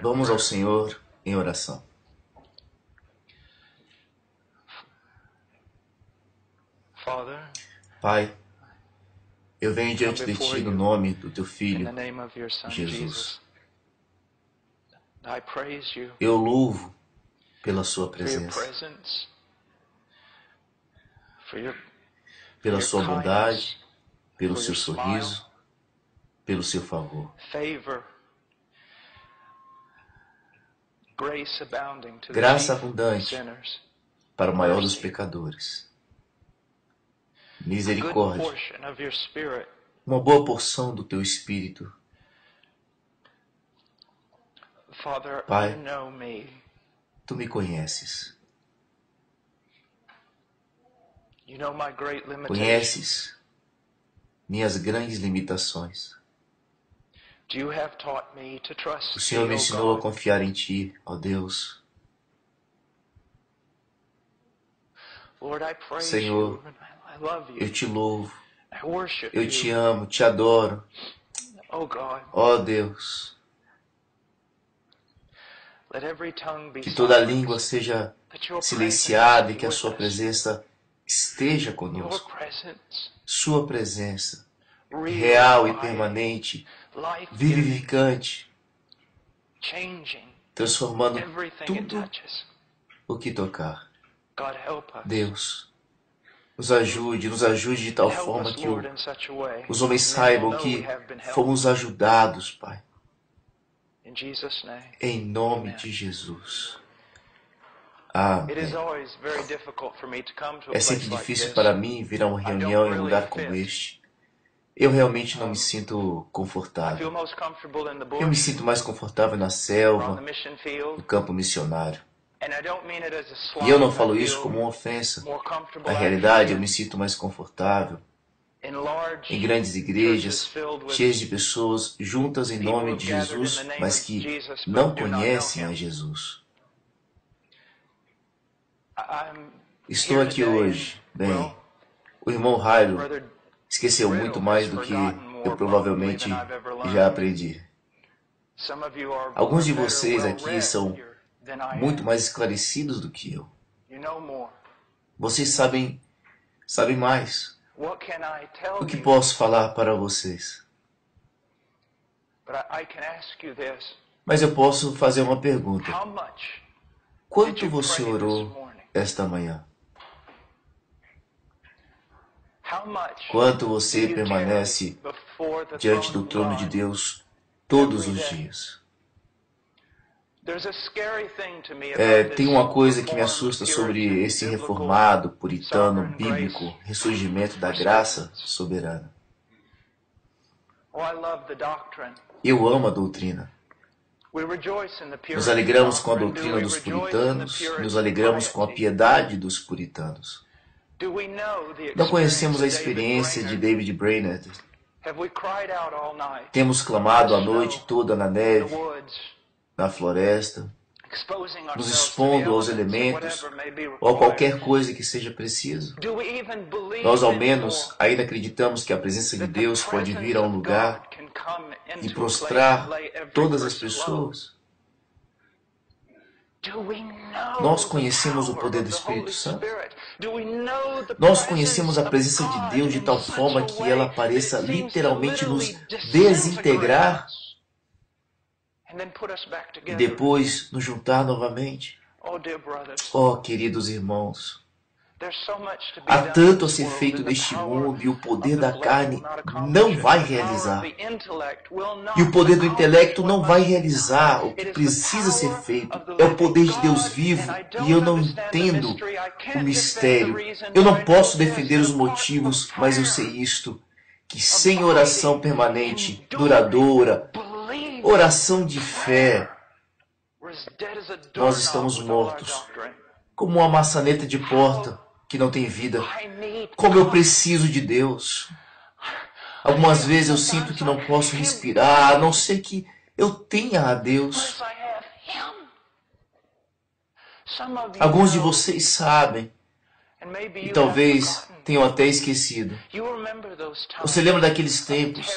Vamos ao Senhor em oração. Pai, eu venho diante de Ti no nome do Teu Filho, Jesus. Eu louvo pela Sua presença, pela Sua bondade, pelo Seu sorriso, pelo Seu favor. Graça abundante para o maior dos pecadores. Misericórdia, uma boa porção do Teu Espírito. Pai, Tu me conheces. Conheces minhas grandes limitações. O Senhor me ensinou a confiar em Ti, ó Deus. Senhor, eu Te louvo, eu Te amo, Te adoro. Ó Deus, que toda língua seja silenciada e que a Sua presença esteja conosco. Sua presença, real e permanente, vivificante, transformando tudo o que tocar. Deus, nos ajude de tal forma que os homens saibam que fomos ajudados, Pai. Em nome de Jesus. Amém. É sempre difícil para mim vir a uma reunião em um lugar como este. Eu realmente não me sinto confortável. Eu me sinto mais confortável na selva, no campo missionário. E eu não falo isso como uma ofensa. Na realidade, eu me sinto mais confortável em grandes igrejas, cheias de pessoas juntas em nome de Jesus, mas que não conhecem a Jesus. Estou aqui hoje. Bem, o irmão Rairo esqueceu muito mais do que eu provavelmente já aprendi. Alguns de vocês aqui são muito mais esclarecidos do que eu. Vocês sabem mais. O que posso falar para vocês? Mas eu posso fazer uma pergunta. Quanto você orou esta manhã? Quanto você permanece diante do trono de Deus todos os dias? Tem uma coisa que me assusta sobre esse reformado, puritano, bíblico, ressurgimento da graça soberana. Eu amo a doutrina. Nos alegramos com a doutrina dos puritanos, nos alegramos com a piedade dos puritanos. Não conhecemos a experiência de David Brainerd. Temos clamado a noite toda na neve, na floresta, nos expondo aos elementos ou a qualquer coisa que seja preciso. Nós, ao menos, ainda acreditamos que a presença de Deus pode vir a um lugar e prostrar todas as pessoas. Nós conhecemos o poder do Espírito Santo. Nós conhecemos a presença de Deus de tal forma que ela pareça literalmente nos desintegrar e depois nos juntar novamente. Oh, queridos irmãos, há tanto a ser feito neste mundo e o poder da carne não vai realizar. E o poder do intelecto não vai realizar. O que precisa ser feito é o poder de Deus vivo. E eu não entendo o mistério. Eu não posso defender os motivos, mas eu sei isto, que sem oração permanente, duradoura, oração de fé, nós estamos mortos, como uma maçaneta de porta que não tem vida. Como eu preciso de Deus. Algumas vezes eu sinto que não posso respirar, a não ser que eu tenha a Deus. Alguns de vocês sabem, e talvez tenham até esquecido. Você lembra daqueles tempos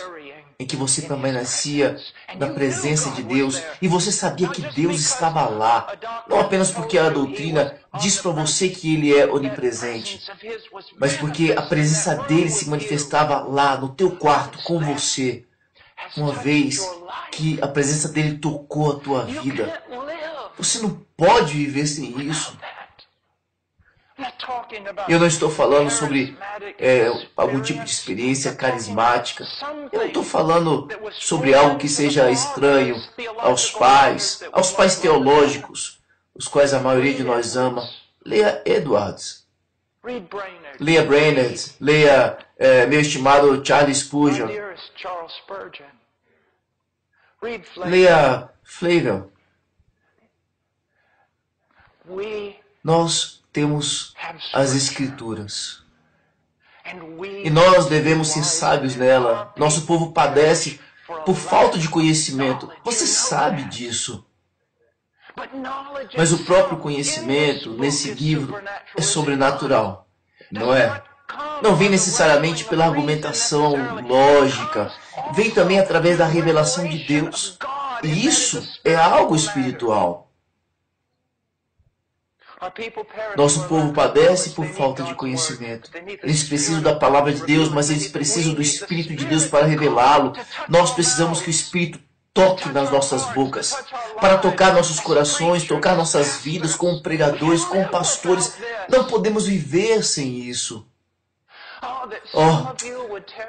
em que você permanecia na presença de Deus e você sabia que Deus estava lá, não apenas porque a doutrina diz para você que Ele é onipresente, mas porque a presença dEle se manifestava lá no teu quarto com você. Uma vez que a presença dEle tocou a tua vida, você não pode viver sem isso. Eu não estou falando sobre algum tipo de experiência carismática. Eu não estou falando sobre algo que seja estranho aos pais teológicos, os quais a maioria de nós ama. Leia Edwards, leia Brainerd, leia meu estimado Charles Spurgeon, leia Flavel. Nós temos as Escrituras e nós devemos ser sábios nela. Nosso povo padece por falta de conhecimento. Você sabe disso. Mas o próprio conhecimento nesse livro é sobrenatural, não é? Não vem necessariamente pela argumentação lógica, vem também através da revelação de Deus. E isso é algo espiritual. Nosso povo padece por falta de conhecimento. Eles precisam da palavra de Deus, mas eles precisam do Espírito de Deus para revelá-lo. Nós precisamos que o Espírito toque nas nossas bocas, para tocar nossos corações, tocar nossas vidas como pregadores, como pastores. Não podemos viver sem isso. Oh,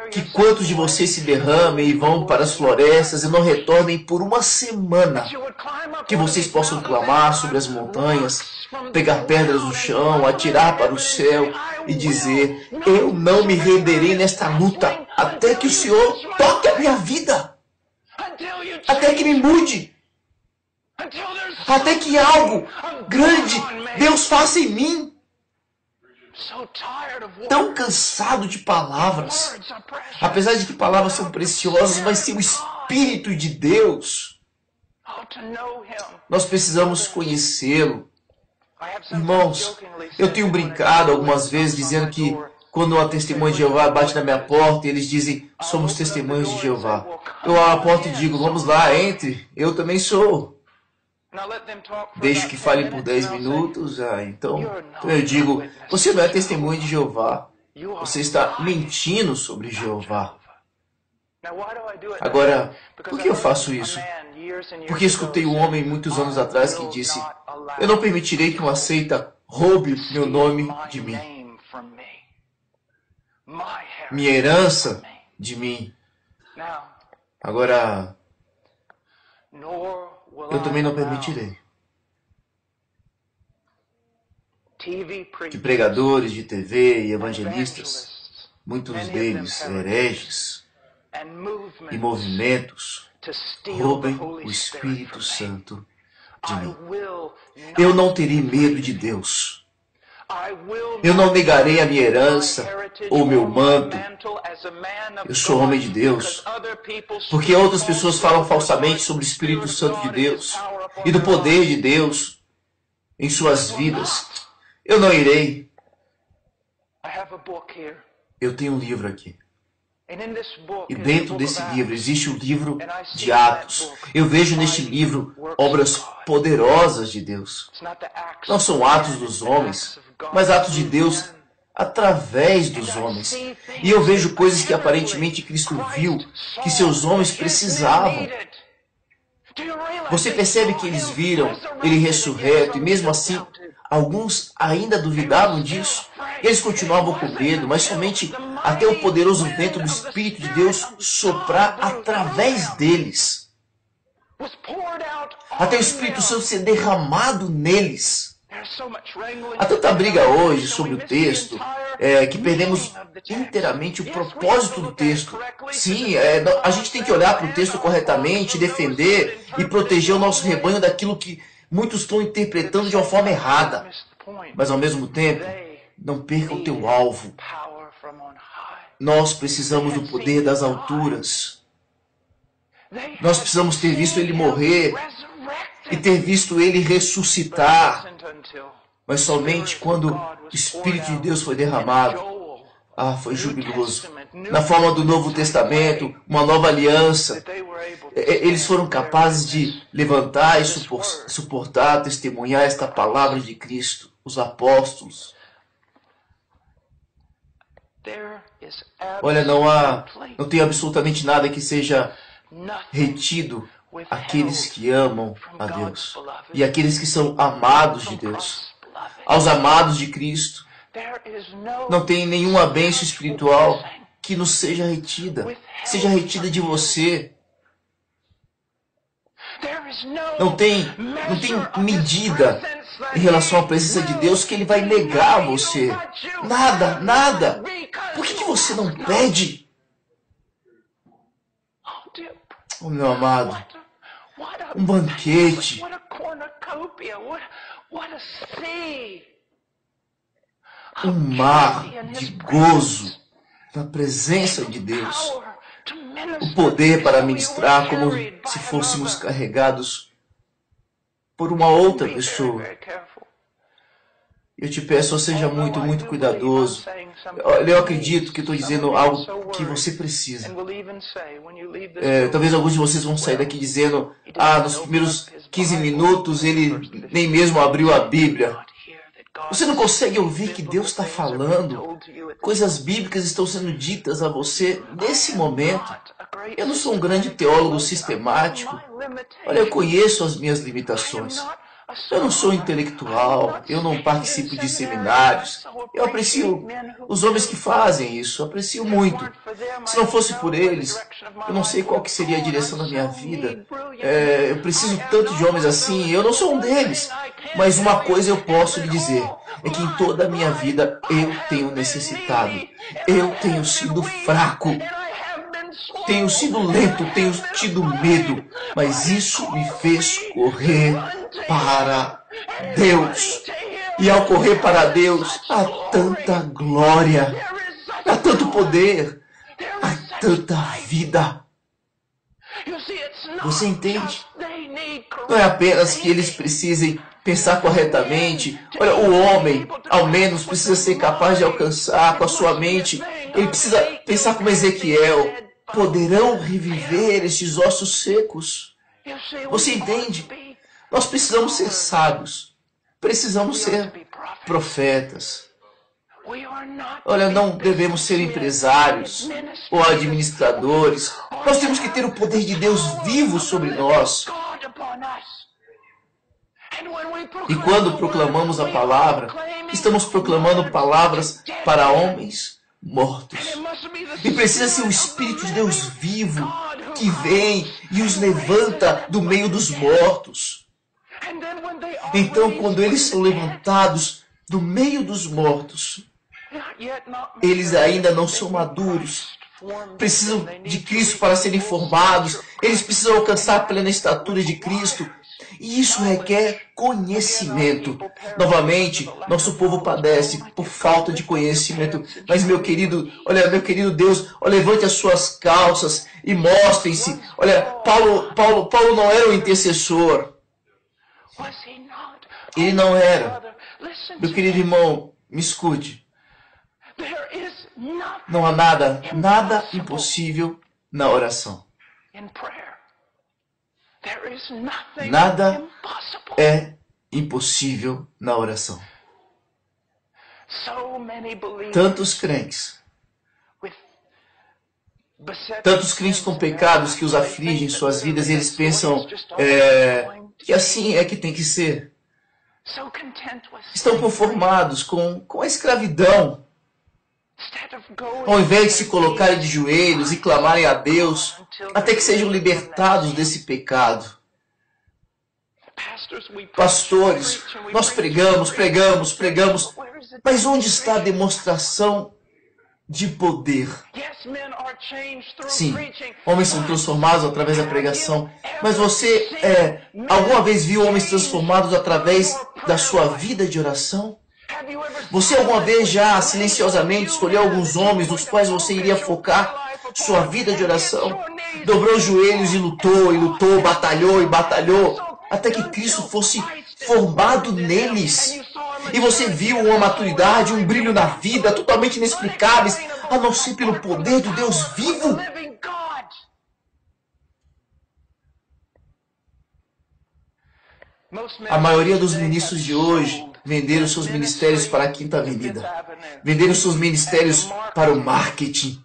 que quantos de vocês se derramem e vão para as florestas e não retornem por uma semana. Que vocês possam clamar sobre as montanhas, pegar pedras no chão, atirar para o céu e dizer: eu não me renderei nesta luta até que o Senhor toque a minha vida, até que me mude, até que algo grande Deus faça em mim. Tão cansado de palavras, apesar de que palavras são preciosas, mas sem o Espírito de Deus, nós precisamos conhecê-lo. Irmãos, eu tenho brincado algumas vezes dizendo que quando uma testemunha de Jeová bate na minha porta e eles dizem: somos testemunhas de Jeová, eu abro a porta e digo: vamos lá, entre, eu também sou. Deixo que fale por 10 minutos, então eu digo: você não é testemunha de Jeová, você está mentindo sobre Jeová. Agora, por que eu faço isso? Porque escutei um homem muitos anos atrás que disse: eu não permitirei que uma seita roube meu nome de mim, minha herança de mim. Agora, eu também não permitirei que pregadores de TV e evangelistas, muitos deles hereges e movimentos, roubem o Espírito Santo de mim. Eu não terei medo de Deus. Eu não negarei a minha herança ou meu manto. Eu sou homem de Deus. Porque outras pessoas falam falsamente sobre o Espírito Santo de Deus e do poder de Deus em suas vidas. Eu não irei. Eu tenho um livro aqui. E dentro desse livro existe o livro de Atos. Eu vejo neste livro obras poderosas de Deus. Não são atos dos homens, mas atos de Deus através dos homens. E eu vejo coisas que aparentemente Cristo viu, que seus homens precisavam. Você percebe que eles viram Ele ressurreto, e mesmo assim, alguns ainda duvidavam disso. Eles continuavam com medo, mas somente até o poderoso vento do Espírito de Deus soprar através deles. Até o Espírito Santo ser derramado neles. Há tanta briga hoje sobre o texto que perdemos inteiramente o propósito do texto. Sim, a gente tem que olhar para o texto corretamente, defender e proteger o nosso rebanho daquilo que muitos estão interpretando de uma forma errada. Mas ao mesmo tempo, não perca o teu alvo. Nós precisamos do poder das alturas. Nós precisamos ter visto Ele morrer e ter visto Ele ressuscitar. Mas somente quando o Espírito de Deus foi derramado, foi jubiloso. Na forma do Novo Testamento, uma nova aliança, eles foram capazes de levantar e suportar, testemunhar esta palavra de Cristo, os apóstolos. Olha, não tem absolutamente nada que seja retido àqueles que amam a Deus e àqueles que são amados de Deus. Aos amados de Cristo, não tem nenhuma bênção espiritual que nos seja retida de você. Não tem medida em relação à presença de Deus que Ele vai negar a você. Nada, nada. Por que você não pede? Oh, meu amado, um banquete. Um mar de gozo na presença de Deus. O poder para ministrar como se fôssemos carregados por uma outra pessoa. Eu te peço, seja muito, muito cuidadoso. Eu acredito que estou dizendo algo que você precisa. Talvez alguns de vocês vão sair daqui dizendo, nos primeiros 15 minutos ele nem mesmo abriu a Bíblia. Você não consegue ouvir que Deus está falando? Coisas bíblicas estão sendo ditas a você nesse momento. Eu não sou um grande teólogo sistemático. Olha, eu conheço as minhas limitações. Eu não sou intelectual, eu não participo de seminários. Eu aprecio os homens que fazem isso, aprecio muito. Se não fosse por eles, eu não sei qual que seria a direção da minha vida. Eu preciso tanto de homens assim, eu não sou um deles. Mas uma coisa eu posso lhe dizer, é que em toda a minha vida eu tenho necessitado. Eu tenho sido fraco. Tenho sido lento, tenho tido medo, mas isso me fez correr para Deus. E ao correr para Deus, há tanta glória, há tanto poder, há tanta vida. Você entende? Não é apenas que eles precisem pensar corretamente. Olha, o homem, ao menos, precisa ser capaz de alcançar com a sua mente. Ele precisa pensar como Ezequiel. Poderão reviver estes ossos secos? Você entende? Nós precisamos ser sábios. Precisamos ser profetas. Olha, não devemos ser empresários ou administradores. Nós temos que ter o poder de Deus vivo sobre nós. E quando proclamamos a palavra, estamos proclamando palavras para homens mortos. E precisa ser o Espírito de Deus vivo que vem e os levanta do meio dos mortos. Então, quando eles são levantados do meio dos mortos, eles ainda não são maduros. Precisam de Cristo para serem formados. Eles precisam alcançar a plena estatura de Cristo. E isso requer conhecimento. Novamente, nosso povo padece por falta de conhecimento. Mas, meu querido Deus, levante as suas calças e mostrem-se. Olha, Paulo não era um intercessor. Ele não era. Meu querido irmão, me escute. Não há nada impossível na oração. Nada é impossível na oração. Tantos crentes com pecados que os afligem em suas vidas, e eles pensam que assim é que tem que ser. Estão conformados com a escravidão. Ao invés de se colocarem de joelhos e clamarem a Deus, até que sejam libertados desse pecado. Pastores, nós pregamos, mas onde está a demonstração de poder? Sim, homens são transformados através da pregação, mas você alguma vez viu homens transformados através da sua vida de oração? Você alguma vez já silenciosamente escolheu alguns homens nos quais você iria focar sua vida de oração? Dobrou os joelhos e lutou, batalhou, até que Cristo fosse formado neles. e você viu uma maturidade, um brilho na vida totalmente inexplicáveis, a não ser pelo poder do Deus vivo. A maioria dos ministros de hoje venderam seus ministérios para a Quinta Avenida. Venderam seus ministérios para o marketing.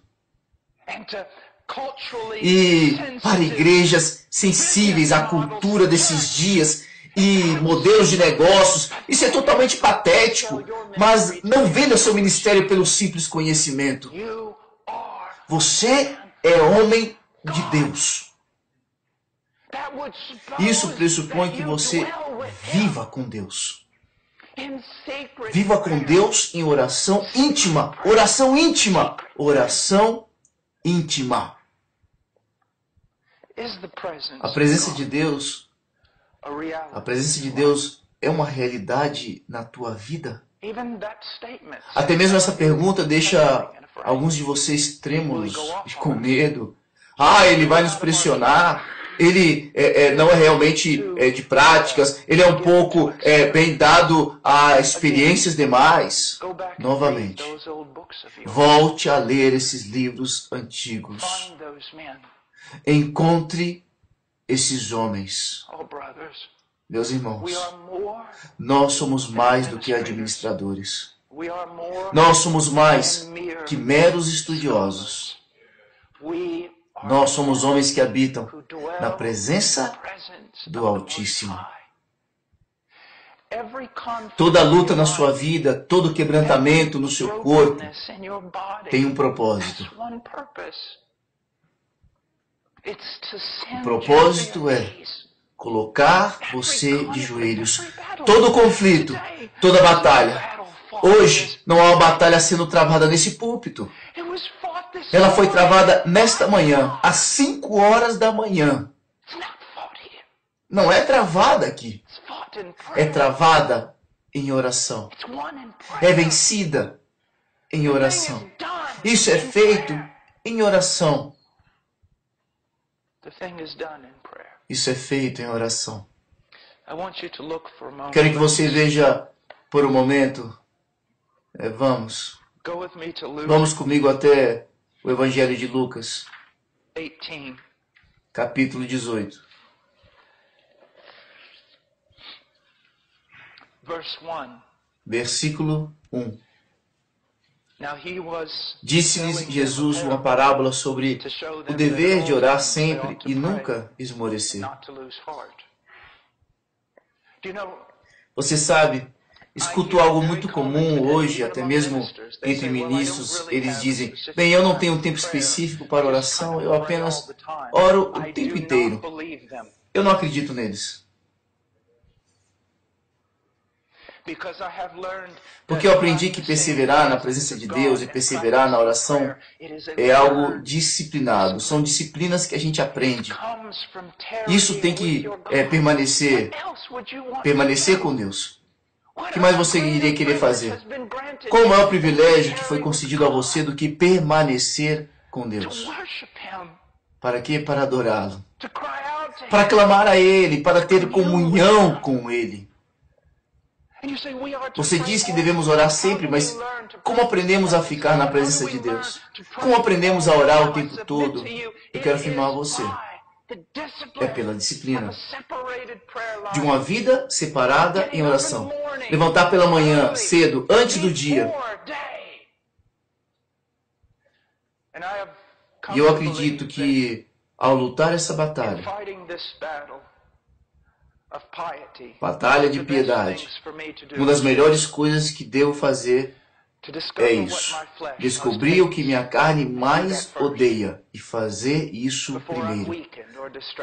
E para igrejas sensíveis à cultura desses dias e modelos de negócios. Isso é totalmente patético. Mas não venda seu ministério pelo simples conhecimento. Você é homem de Deus. Isso pressupõe que você viva com Deus. Viva com Deus em oração íntima. Oração íntima. Oração íntima. A presença de Deus é uma realidade na tua vida? Até mesmo essa pergunta deixa alguns de vocês trêmulos e com medo. Ele vai nos pressionar. Ele não é realmente de práticas. Ele é um pouco bem dado a experiências demais. Novamente, volte a ler esses livros antigos. Encontre esses homens. Meus irmãos, nós somos mais do que administradores. Nós somos mais que meros estudiosos. Nós somos homens que habitam na presença do Altíssimo. Toda luta na sua vida, todo quebrantamento no seu corpo tem um propósito. O propósito é colocar você de joelhos. Todo conflito, toda batalha. Hoje não há uma batalha sendo travada nesse púlpito. Ela foi travada nesta manhã, às 5 horas da manhã. Não é travada aqui. É travada em oração. É vencida em oração. Isso é feito em oração. Isso é feito em oração. Quero que você veja por um momento. Vamos comigo até o Evangelho de Lucas, capítulo 18. Versículo 1. Disse-lhes Jesus uma parábola sobre o dever de orar sempre e nunca esmorecer. Você sabe, escuto algo muito comum hoje, até mesmo entre ministros. Eles dizem: bem, eu não tenho um tempo específico para oração, eu apenas oro o tempo inteiro. Eu não acredito neles. Porque eu aprendi que perseverar na presença de Deus e perseverar na oração é algo disciplinado. São disciplinas que a gente aprende. Isso tem que permanecer com Deus. O que mais você iria querer fazer? Qual o maior privilégio que foi concedido a você do que permanecer com Deus? Para quê? Para adorá-lo. Para clamar a Ele, para ter comunhão com Ele. Você diz que devemos orar sempre, mas como aprendemos a ficar na presença de Deus? Como aprendemos a orar o tempo todo? Eu quero afirmar a você. É pela disciplina de uma vida separada em oração. Levantar pela manhã, cedo, antes do dia. E eu acredito que ao lutar essa batalha de piedade, uma das melhores coisas que devo fazer é isso. Descobrir o que minha carne mais odeia e fazer isso primeiro.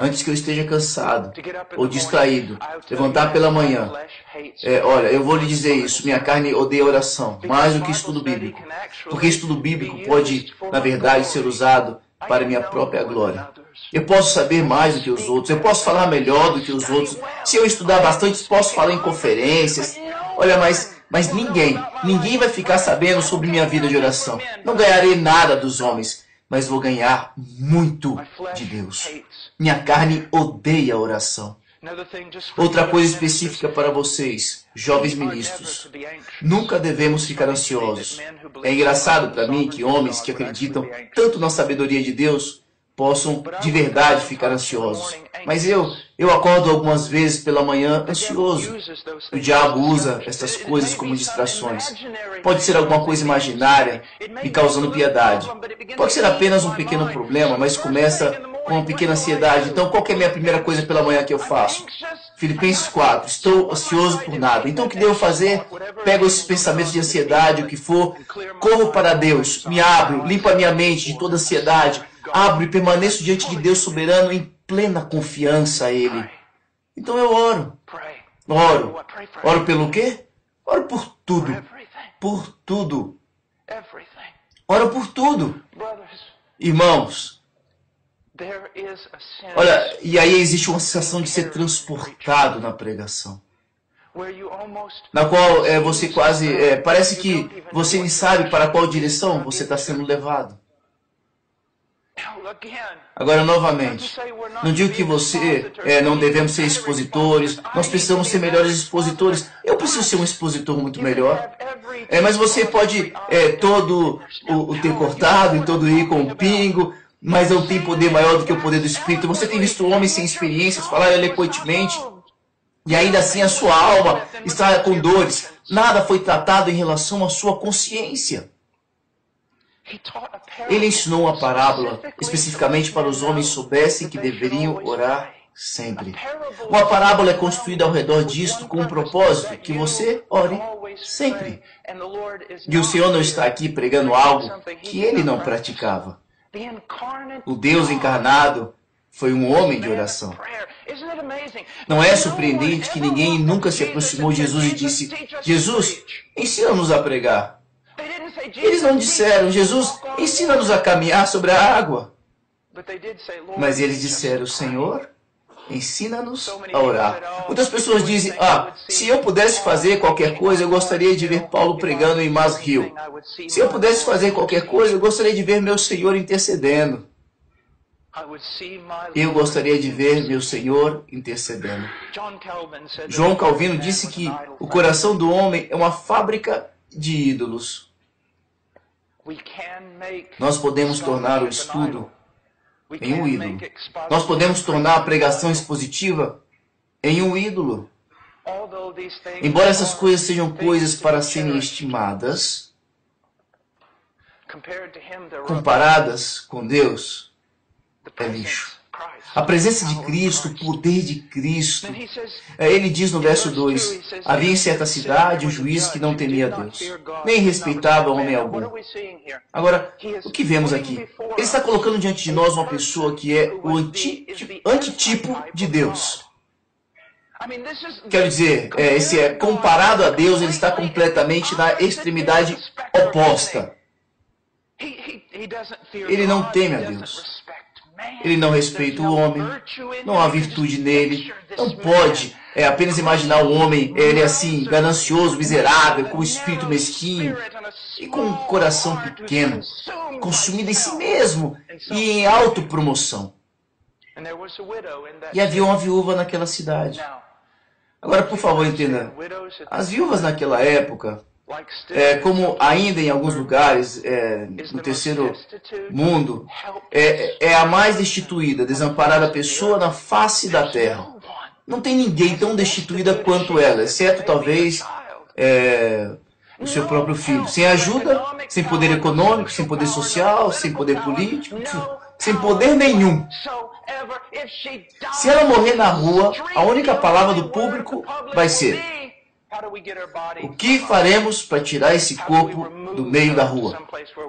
Antes que eu esteja cansado ou distraído, levantar pela manhã. Olha, eu vou lhe dizer isso. Minha carne odeia oração mais do que estudo bíblico. Porque estudo bíblico pode, na verdade, ser usado para minha própria glória. Eu posso saber mais do que os outros. Eu posso falar melhor do que os outros. Se eu estudar bastante, posso falar em conferências. Olha, mas ninguém vai ficar sabendo sobre minha vida de oração. Não ganharei nada dos homens, mas vou ganhar muito de Deus. Minha carne odeia a oração. Outra coisa específica para vocês, jovens ministros. Nunca devemos ficar ansiosos. É engraçado para mim que homens que acreditam tanto na sabedoria de Deus possam de verdade ficar ansiosos. Mas eu acordo algumas vezes pela manhã ansioso. O diabo usa essas coisas como distrações. Pode ser alguma coisa imaginária me causando piedade. Pode ser apenas um pequeno problema, mas começa com uma pequena ansiedade. Então, qual que é a minha primeira coisa pela manhã que eu faço? Filipenses 4. Estou ansioso por nada. Então, o que devo fazer? Pego esses pensamentos de ansiedade, o que for, corro para Deus, me abro, limpo a minha mente de toda ansiedade, abro e permaneço diante de Deus soberano em plena confiança a Ele. Então eu oro. Oro pelo quê? Oro por tudo. Por tudo. Oro por tudo. Irmãos, olha, e aí existe uma sensação de ser transportado na pregação, na qual você quase, parece que você nem sabe para qual direção você está sendo levado. Agora, novamente, não digo que não devemos ser expositores, nós precisamos ser melhores expositores. Eu preciso ser um expositor muito melhor. Mas você pode todo o ter cortado e todo ir com o pingo, mas não tem poder maior do que o poder do Espírito. Você tem visto homens sem experiências falar eloquentemente, e ainda assim a sua alma está com dores. Nada foi tratado em relação à sua consciência. Ele ensinou uma parábola especificamente para os homens soubessem que deveriam orar sempre. Uma parábola é construída ao redor disto com um propósito, que você ore sempre. E o Senhor não está aqui pregando algo que ele não praticava. O Deus encarnado foi um homem de oração. Não é surpreendente que ninguém nunca se aproximou de Jesus e disse: Jesus, ensina-nos a pregar. Eles não disseram: Jesus, ensina-nos a caminhar sobre a água. Mas eles disseram: Senhor, ensina-nos a orar. Muitas pessoas dizem: se eu pudesse fazer qualquer coisa, eu gostaria de ver Paulo pregando em Mas Hill. Se eu pudesse fazer qualquer coisa, eu gostaria de ver meu Senhor intercedendo. Eu gostaria de ver meu Senhor intercedendo. João Calvino disse que o coração do homem é uma fábrica de ídolos. Nós podemos tornar o estudo em um ídolo. Nós podemos tornar a pregação expositiva em um ídolo. Embora essas coisas sejam coisas para serem estimadas, comparadas com Deus, é lixo. A presença de Cristo, o poder de Cristo. Ele diz no verso 2, havia em certa cidade um juiz que não temia Deus, nem respeitava homem algum. Agora, o que vemos aqui? Ele está colocando diante de nós uma pessoa que é o antitipo de Deus. Quero dizer, comparado a Deus, ele está completamente na extremidade oposta. Ele não teme a Deus. Ele não respeita o homem, não há virtude nele, não pode apenas imaginar o homem, ele assim, ganancioso, miserável, com um espírito mesquinho e com um coração pequeno, consumido em si mesmo e em autopromoção. E havia uma viúva naquela cidade. Agora, por favor, entenda, as viúvas naquela época, como ainda em alguns lugares no terceiro mundo, é a mais destituída, desamparada pessoa na face da terra. Não tem ninguém tão destituída quanto ela, exceto talvez o seu próprio filho. Sem ajuda, sem poder econômico, sem poder social, sem poder político, sem poder nenhum. Se ela morrer na rua, a única palavra do público vai ser: o que faremos para tirar esse corpo do meio da rua?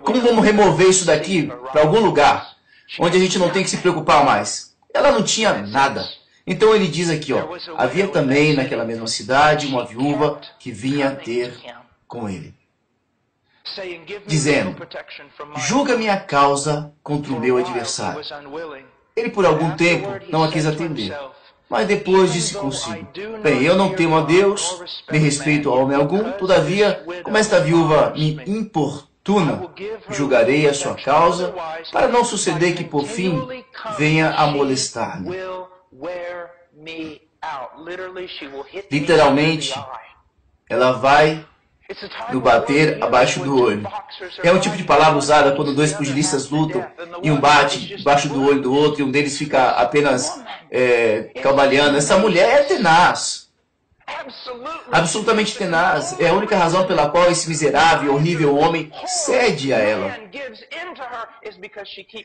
Como vamos remover isso daqui para algum lugar onde a gente não tem que se preocupar mais? Ela não tinha nada. Então ele diz aqui, havia também naquela mesma cidade uma viúva que vinha ter com ele, dizendo: julga minha causa contra o meu adversário. Ele por algum tempo não a quis atender. Mas depois disse consigo: bem, eu não temo a Deus, nem respeito a homem algum, todavia, como esta viúva me importuna, julgarei a sua causa, para não suceder que por fim venha a molestar-me. Literalmente, ela vai no bater abaixo do olho. É um tipo de palavra usada quando dois pugilistas lutam e um bate debaixo do olho do outro e um deles fica apenas cambaleando. Essa mulher é tenaz. Absolutamente tenaz. É a única razão pela qual esse miserável e horrível homem cede a ela.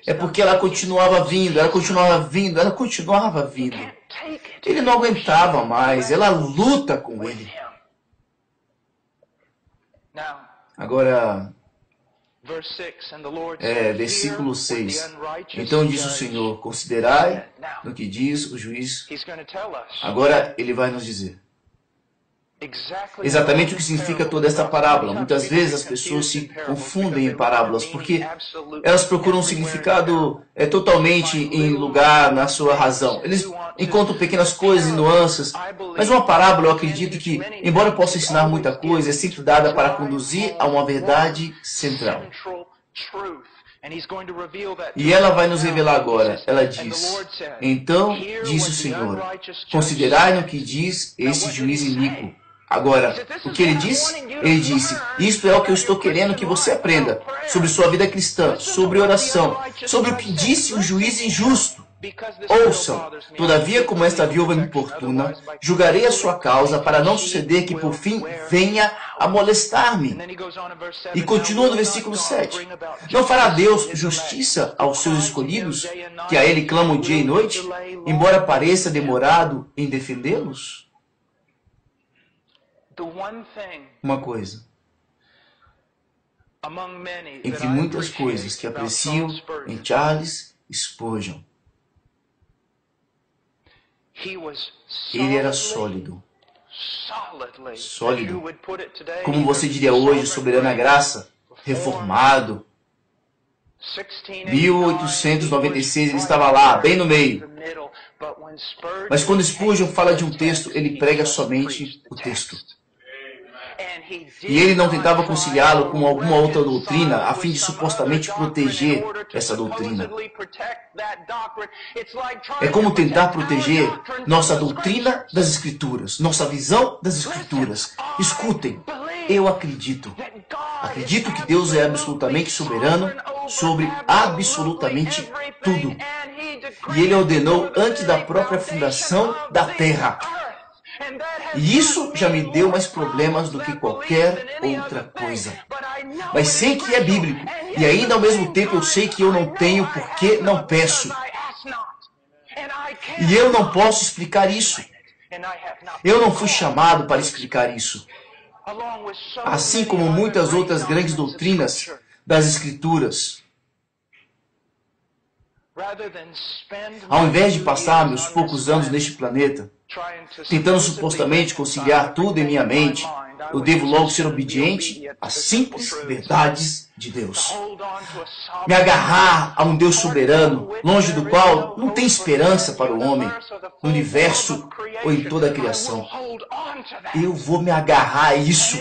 É porque ela continuava vindo, ela continuava vindo, ela continuava vindo. Ele não aguentava mais, ela luta com ele. Agora, versículo 6. Então disse o Senhor, considerai no que diz o juiz. Agora ele vai nos dizer exatamente o que significa toda esta parábola. Muitas vezes as pessoas se confundem em parábolas porque elas procuram um significado totalmente em lugar na sua razão. Eles encontram pequenas coisas e nuances, mas uma parábola, eu acredito que, embora possa ensinar muita coisa, é sempre dada para conduzir a uma verdade central. E ela vai nos revelar agora. Ela diz, então disse o Senhor, considerai no que diz esse juiz iníquo. Agora, o que ele disse? Ele disse, isto é o que eu estou querendo que você aprenda sobre sua vida cristã, sobre oração, sobre o que disse o juiz injusto. Ouçam, todavia como esta viúva importuna, julgarei a sua causa para não suceder que por fim venha a molestar-me. E continua no versículo 7. Não fará Deus justiça aos seus escolhidos, que a ele clamam dia e noite, embora pareça demorado em defendê-los? Uma coisa, entre muitas coisas que aprecio em Charles Spurgeon, ele era sólido. Sólido. Como você diria hoje, soberana graça, reformado. 1896 ele estava lá, bem no meio. Mas quando Spurgeon fala de um texto, ele prega somente o texto. E ele não tentava conciliá-lo com alguma outra doutrina a fim de supostamente proteger essa doutrina. É como tentar proteger nossa doutrina das Escrituras, nossa visão das Escrituras. Escutem, eu acredito. Acredito que Deus é absolutamente soberano sobre absolutamente tudo. E Ele ordenou antes da própria fundação da terra. E isso já me deu mais problemas do que qualquer outra coisa. Mas sei que é bíblico. E ainda ao mesmo tempo eu sei que eu não tenho porque não peço. E eu não posso explicar isso. Eu não fui chamado para explicar isso. Assim como muitas outras grandes doutrinas das Escrituras. Ao invés de passar meus poucos anos neste planeta, tentando supostamente conciliar tudo em minha mente, eu devo logo ser obediente às simples verdades de Deus. Me agarrar a um Deus soberano, longe do qual não tem esperança para o homem, no universo ou em toda a criação. Eu vou me agarrar a isso.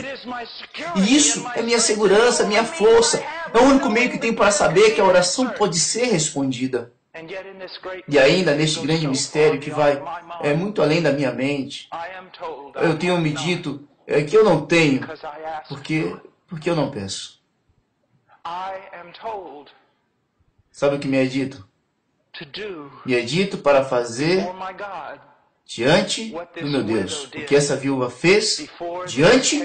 E isso é minha segurança, minha força. É o único meio que tenho para saber que a oração pode ser respondida. E ainda neste grande mistério que vai muito além da minha mente, eu tenho me dito que eu não tenho, porque eu não peço. Sabe o que me é dito? Me é dito para fazer diante do meu Deus o que essa viúva fez diante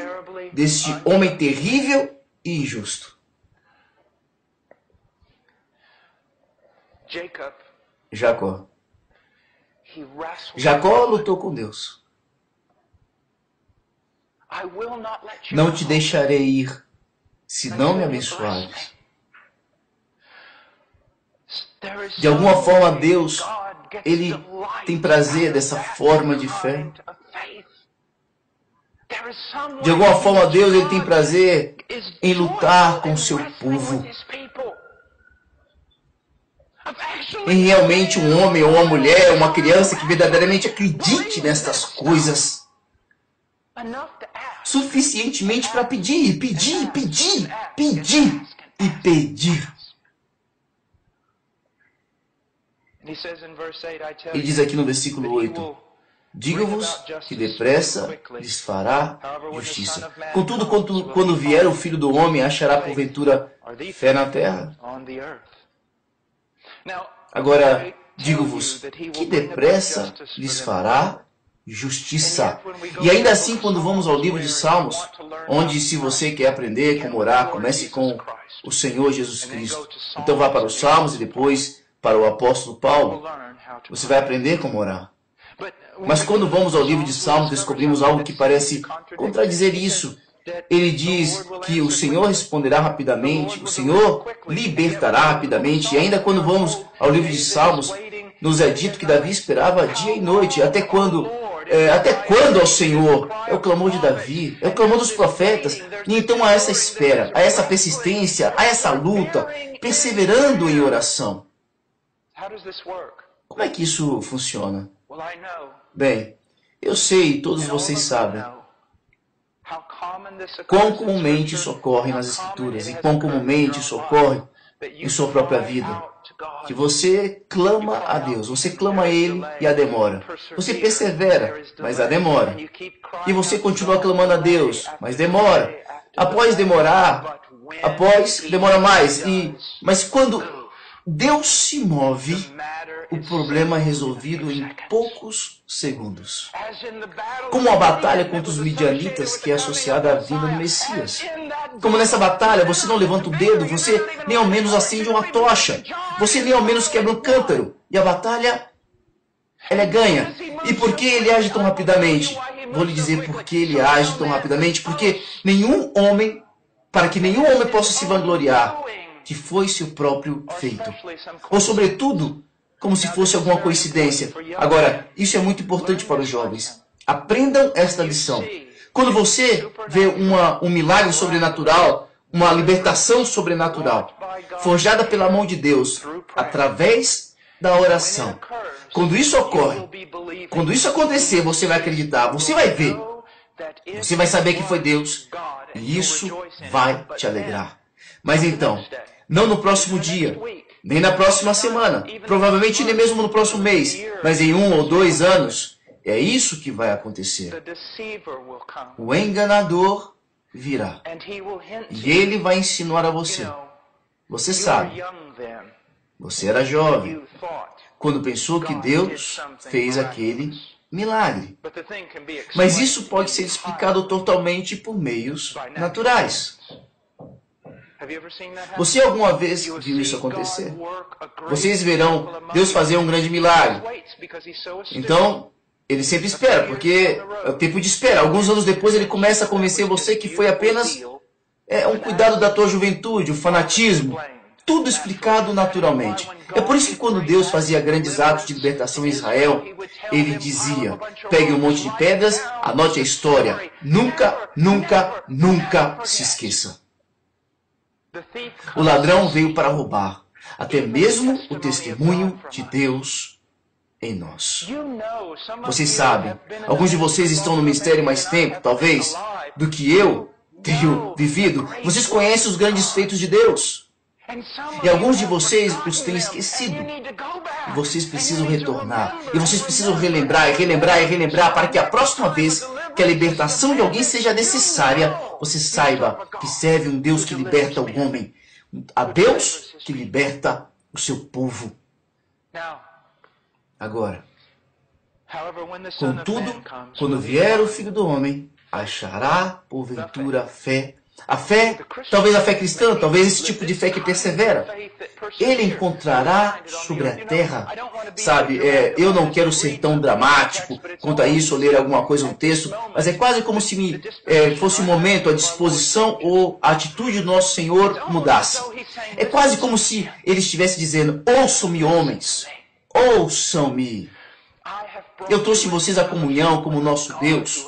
deste homem terrível e injusto. Jacó. Jacó lutou com Deus. Não te deixarei ir, se não me abençoares. De alguma forma, Deus, Ele tem prazer dessa forma de fé. De alguma forma, Deus, Ele tem prazer em lutar com o seu povo. Em realmente um homem ou uma mulher, uma criança que verdadeiramente acredite nestas coisas. Suficientemente para pedir, pedir, pedir, pedir e pedir. Ele diz aqui no versículo 8, Digo-vos que depressa lhes fará justiça. Contudo, quando vier o Filho do Homem, achará porventura fé na terra? Agora, digo-vos que depressa lhes fará justiça. E ainda assim, quando vamos ao livro de Salmos, onde, se você quer aprender como orar, comece com o Senhor Jesus Cristo. Então vá para os Salmos e depois para o apóstolo Paulo. Você vai aprender como orar. Mas quando vamos ao livro de Salmos, descobrimos algo que parece contradizer isso. Ele diz que o Senhor responderá rapidamente, o Senhor libertará rapidamente. E ainda quando vamos ao livro de Salmos, nos é dito que Davi esperava dia e noite. Até quando ao Senhor? É o clamor de Davi, é o clamor dos profetas. E então há essa espera, há essa persistência, há essa luta, perseverando em oração. Como é que isso funciona? Bem, eu sei, todos vocês sabem, quão comumente isso ocorre nas Escrituras e quão comumente isso ocorre em sua própria vida. Que você clama a Deus, você clama a Ele e há demora. Você persevera, mas há demora. E você continua clamando a Deus, mas demora. Após demorar, demora mais. Mas quando Deus se move, o problema é resolvido em poucos segundos. Como a batalha contra os midianitas, que é associada à vinda do Messias. Como nessa batalha, você não levanta o dedo, você nem ao menos acende uma tocha, você nem ao menos quebra um cântaro. E a batalha, ela é ganha. E por que ele age tão rapidamente? Vou lhe dizer por que ele age tão rapidamente. Porque para que nenhum homem possa se vangloriar que foi seu próprio feito. Ou, sobretudo, como se fosse alguma coincidência. Agora, isso é muito importante para os jovens. Aprendam esta lição. Quando você vê um milagre sobrenatural, uma libertação sobrenatural, forjada pela mão de Deus, através da oração. Quando isso ocorre, quando isso acontecer, você vai acreditar, você vai ver, você vai saber que foi Deus, e isso vai te alegrar. Mas então, não no próximo dia, nem na próxima semana, provavelmente nem mesmo no próximo mês, mas em 1 ou 2 anos, é isso que vai acontecer. O enganador virá, e ele vai insinuar a você. Você sabe, você era jovem, quando pensou que Deus fez aquele milagre. Mas isso pode ser explicado totalmente por meios naturais. Você alguma vez viu isso acontecer? Vocês verão Deus fazer um grande milagre. Então, ele sempre espera, porque é o tempo de espera. Alguns anos depois ele começa a convencer você que foi apenas um cuidado da tua juventude, o fanatismo. Tudo explicado naturalmente. É por isso que quando Deus fazia grandes atos de libertação em Israel, ele dizia, pegue um monte de pedras, anote a história. Nunca, nunca, nunca se esqueça. O ladrão veio para roubar, até mesmo o testemunho de Deus em nós. Vocês sabem, alguns de vocês estão no ministério mais tempo, talvez, do que eu tenho vivido. Vocês conhecem os grandes feitos de Deus. E alguns de vocês os têm esquecido. E vocês precisam retornar. E vocês precisam relembrar, e relembrar, e relembrar, para que a próxima vez que a libertação de alguém seja necessária, você saiba que serve um Deus que liberta o homem. A Deus que liberta o seu povo. Agora, contudo, quando vier o Filho do Homem, achará porventura fé. A fé, talvez a fé cristã, talvez esse tipo de fé que persevera. Ele encontrará sobre a terra. Sabe, eu não quero ser tão dramático quanto a isso, ou ler alguma coisa no texto, mas é quase como se fosse um momento, a disposição ou a atitude do nosso Senhor mudasse. É quase como se ele estivesse dizendo, ouçam-me, homens, ouçam-me. Eu trouxe vocês a comunhão como nosso Deus,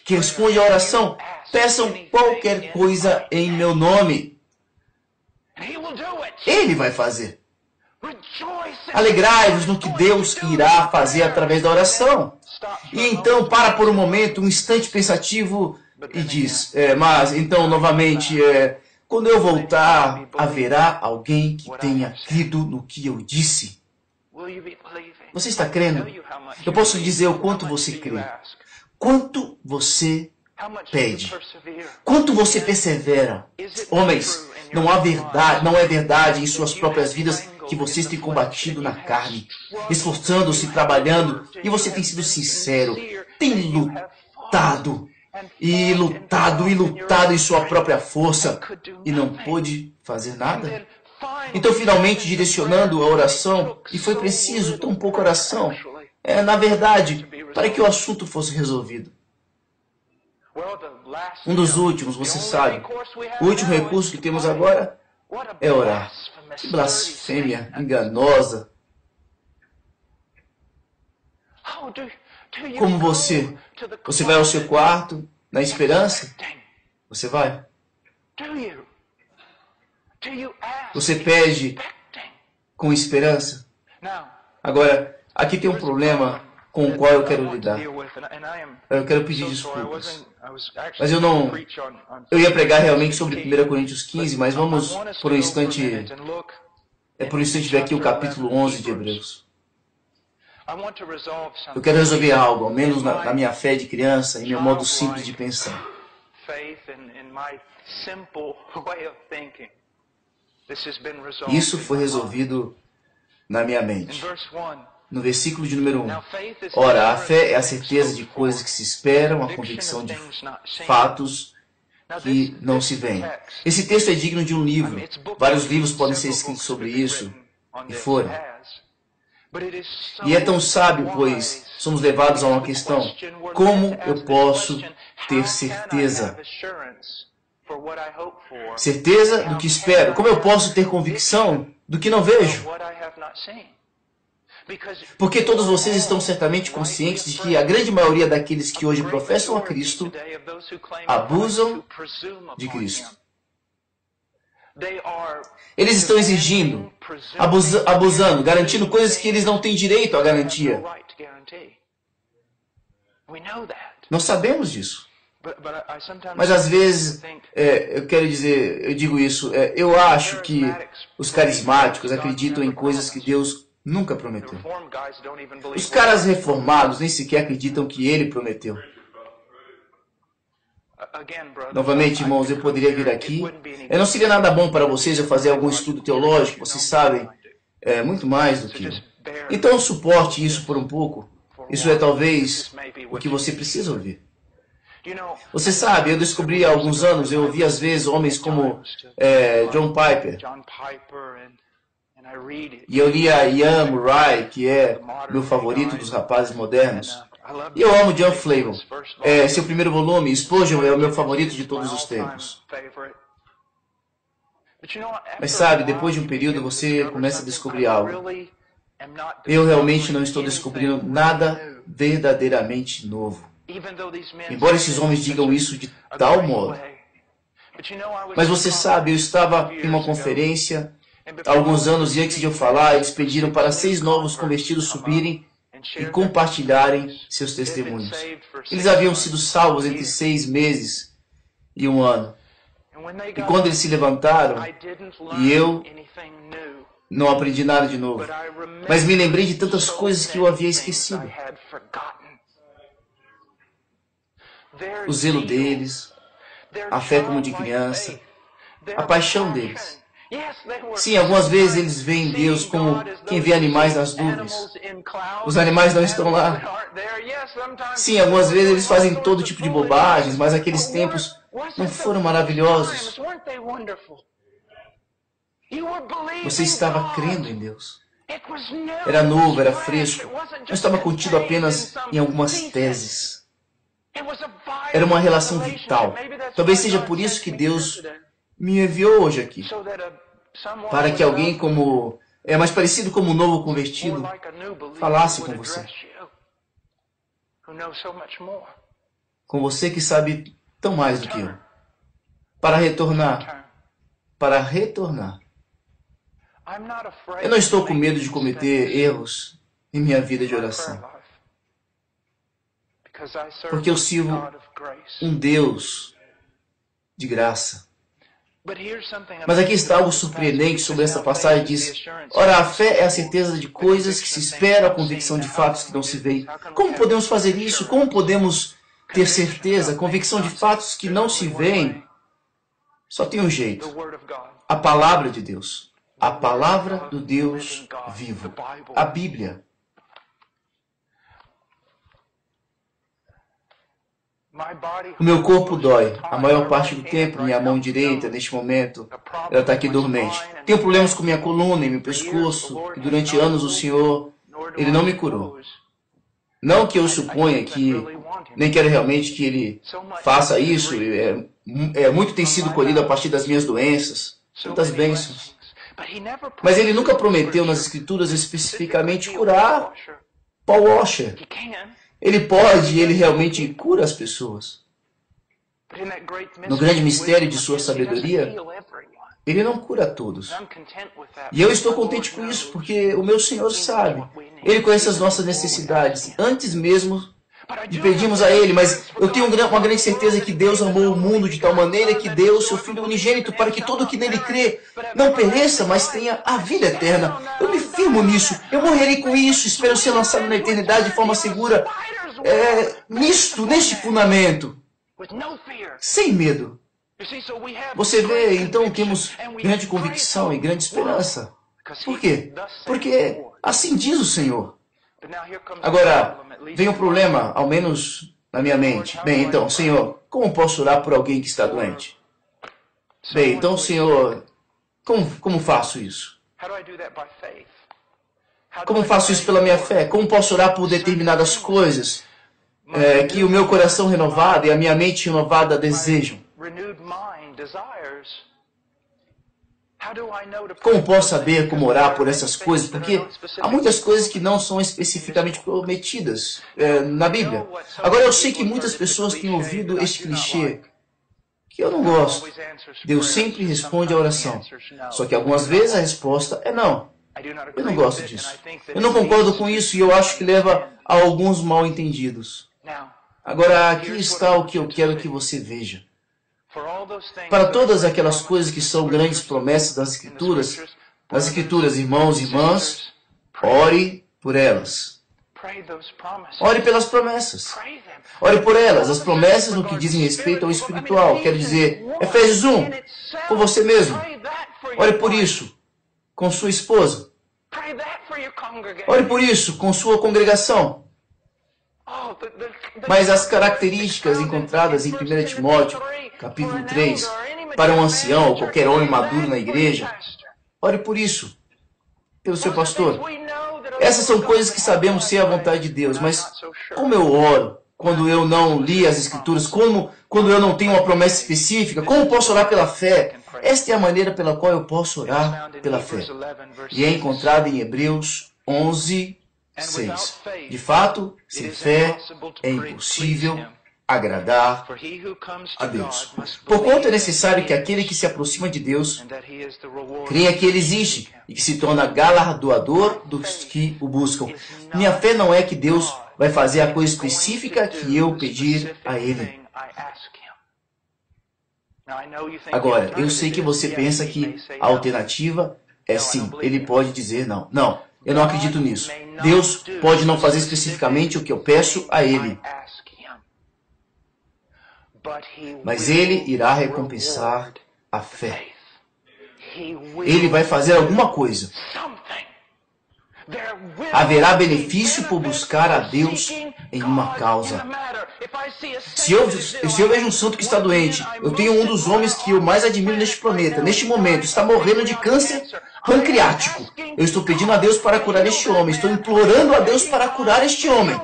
que responde à oração. Peçam qualquer coisa em meu nome. Ele vai fazer. Alegrai-vos no que Deus irá fazer através da oração. E então para por um momento, um instante pensativo e diz, mas então novamente, quando eu voltar, haverá alguém que tenha crido no que eu disse. Você está crendo? Eu posso lhe dizer o quanto você crê. Quanto você pede. Quanto você persevera. Homens, não é verdade em suas próprias vidas que vocês têm combatido na carne, esforçando-se, trabalhando, e você tem sido sincero, tem lutado, e lutado, e lutado em sua própria força, e não pôde fazer nada? Então, finalmente, direcionando a oração, e foi preciso tão pouca oração, na verdade, para que o assunto fosse resolvido. Um dos últimos, você sabe, o último recurso que temos agora é orar. Que blasfêmia enganosa. Como você vai ao seu quarto na esperança? Você vai? Você pede com esperança? Agora, aqui tem um problema com o qual eu quero lidar. Eu quero pedir desculpas. Mas eu ia pregar realmente sobre 1 Coríntios 15, mas vamos por um instante ver aqui o capítulo 11 de Hebreus. Eu quero resolver algo, ao menos na minha fé de criança, em meu modo simples de pensar. Isso foi resolvido na minha mente. No versículo de número 1. Ora, a fé é a certeza de coisas que se esperam, a convicção de fatos que não se veem. Esse texto é digno de um livro. Vários livros podem ser escritos sobre isso, e foram. E é tão sábio, pois somos levados a uma questão. Como eu posso ter certeza? Certeza do que espero. Como eu posso ter convicção do que não vejo? Porque todos vocês estão certamente conscientes de que a grande maioria daqueles que hoje professam a Cristo abusam de Cristo. Eles estão exigindo, abusando, garantindo coisas que eles não têm direito à garantia. Nós sabemos disso. Mas às vezes, eu digo isso, eu acho que os carismáticos acreditam em coisas que Deus nunca prometeu. Os caras reformados nem sequer acreditam que Ele prometeu. Novamente, irmãos, eu poderia vir aqui. Não seria nada bom para vocês eu fazer algum estudo teológico, vocês sabem, muito mais do que eu. Então, suporte isso por um pouco. Isso é talvez o que você precisa ouvir. Você sabe, eu descobri há alguns anos, eu ouvi às vezes homens como John Piper. E eu li a Ian Murray, que é meu favorito dos rapazes modernos. E eu amo John Flavel. Seu primeiro volume, Explosion, é o meu favorito de todos os tempos. Mas sabe, depois de um período você começa a descobrir algo. Eu realmente não estou descobrindo nada verdadeiramente novo. Embora esses homens digam isso de tal modo. Mas você sabe, eu estava em uma conferência há alguns anos e antes de eu falar, eles pediram para 6 novos convertidos subirem e compartilharem seus testemunhos. Eles haviam sido salvos entre 6 meses e 1 ano. E quando eles se levantaram, e eu não aprendi nada de novo, mas me lembrei de tantas coisas que eu havia esquecido. O zelo deles, a fé como de criança, a paixão deles. Sim, algumas vezes eles veem Deus como quem vê animais nas nuvens. Os animais não estão lá. Sim, algumas vezes eles fazem todo tipo de bobagens, mas aqueles tempos não foram maravilhosos. Você estava crendo em Deus. Era novo, era fresco. Não estava contido apenas em algumas teses. Era uma relação vital. Talvez seja por isso que Deus me enviou hoje aqui. Para que alguém mais parecido como um novo convertido, falasse com você. Com você que sabe tão mais do que eu. Para retornar. Para retornar. Eu não estou com medo de cometer erros em minha vida de oração. Porque eu sirvo um Deus de graça. Mas aqui está algo surpreendente sobre essa passagem. Diz: ora, a fé é a certeza de coisas que se esperam, a convicção de fatos que não se veem. Como podemos fazer isso? Como podemos ter certeza, convicção de fatos que não se veem? Só tem um jeito: a palavra de Deus. A palavra do Deus vivo. A Bíblia. O meu corpo dói. A maior parte do tempo, minha mão direita, neste momento, ela está aqui dormente. Tenho problemas com minha coluna e meu pescoço, e durante anos o Senhor, Ele não me curou. Não que eu suponha que, nem quero realmente que Ele faça isso. Muito tem sido colhido a partir das minhas doenças, tantas bênçãos. Mas Ele nunca prometeu nas Escrituras especificamente curar Paul Washer. Ele pode e Ele realmente cura as pessoas. No grande mistério de sua sabedoria, Ele não cura todos. E eu estou contente com isso, porque o meu Senhor sabe. Ele conhece as nossas necessidades, antes mesmo de pedirmos a Ele. Mas eu tenho uma grande certeza que Deus amou o mundo de tal maneira que deu o seu Filho unigênito para que todo o que nele crê não pereça, mas tenha a vida eterna. Eu me firmo nisso. Eu morrerei com isso. Espero ser lançado na eternidade de forma segura. Neste fundamento. Sem medo. Você vê, então temos grande convicção e grande esperança. Por quê? Porque assim diz o Senhor. Agora, vem um problema, ao menos na minha mente. Bem, então, Senhor, como posso orar por alguém que está doente? Bem, então, Senhor, como faço isso? Como faço isso pela minha fé? Como posso orar por determinadas coisas que o meu coração renovado e a minha mente renovada desejam? Como posso saber como orar por essas coisas? Porque há muitas coisas que não são especificamente prometidas na Bíblia. Agora, eu sei que muitas pessoas têm ouvido este clichê, que eu não gosto. Deus sempre responde à oração. Só que algumas vezes a resposta é não. Eu não gosto disso. Eu não concordo com isso e eu acho que leva a alguns mal entendidos. Agora, aqui está o que eu quero que você veja. Para todas aquelas coisas que são grandes promessas das Escrituras, irmãos e irmãs, ore por elas. Ore pelas promessas. Ore por elas. As promessas no que dizem respeito ao espiritual. Quero dizer, Efésios 1, com você mesmo. Ore por isso, com sua esposa. Ore por isso, com sua congregação. Mas as características encontradas em 1 Timóteo, capítulo 3, para um ancião ou qualquer homem maduro na igreja, ore por isso, pelo seu pastor. Essas são coisas que sabemos ser a vontade de Deus, mas como eu oro quando eu não li as Escrituras, quando eu não tenho uma promessa específica, como posso orar pela fé? Esta é a maneira pela qual eu posso orar pela fé. E é encontrada em Hebreus 11, 6. De fato, sem fé é impossível agradar a Deus. Porquanto é necessário que aquele que se aproxima de Deus creia que Ele existe e que se torna galardoador dos que o buscam. Minha fé não é que Deus vai fazer a coisa específica que eu pedir a Ele. Agora, eu sei que você pensa que a alternativa é sim, Ele pode dizer não. Não, eu não acredito nisso. Deus pode não fazer especificamente o que eu peço a Ele. Mas Ele irá recompensar a fé. Ele vai fazer alguma coisa. Haverá benefício por buscar a Deus em uma causa. Se eu vejo um santo que está doente, eu tenho um dos homens que eu mais admiro neste planeta, neste momento, está morrendo de câncer pancreático. Eu estou pedindo a Deus para curar este homem. Estou implorando a Deus para curar este homem.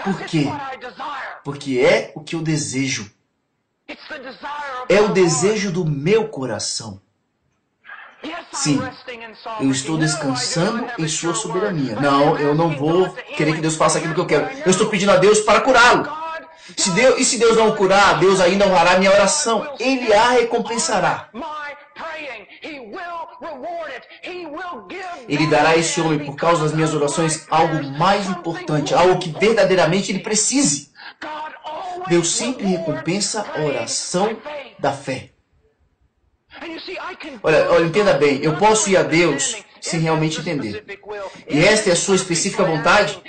Por quê? Porque é o que eu desejo. É o desejo do meu coração. Sim, eu estou descansando em sua soberania. Não, eu não vou querer que Deus faça aquilo que eu quero. Eu estou pedindo a Deus para curá-lo. E se Deus não o curar, Deus ainda honrará a minha oração. Ele a recompensará. Ele dará a esse homem, por causa das minhas orações, algo mais importante, algo que verdadeiramente ele precise. Deus sempre recompensa a oração da fé. Olha, entenda bem, eu posso ir a Deus sem realmente entender. E esta é a sua específica vontade?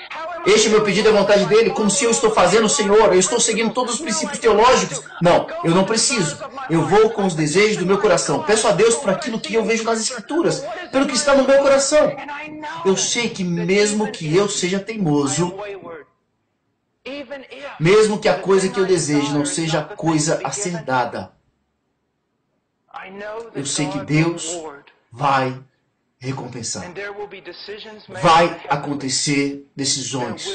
Este meu pedido é a vontade dele, como se eu estou fazendo, Senhor, eu estou seguindo todos os princípios teológicos. Não, eu não preciso. Eu vou com os desejos do meu coração. Peço a Deus por aquilo que eu vejo nas Escrituras, pelo que está no meu coração. Eu sei que mesmo que eu seja teimoso, mesmo que a coisa que eu desejo não seja a coisa a ser dada, eu sei que Deus vai recompensar. Vai acontecer decisões.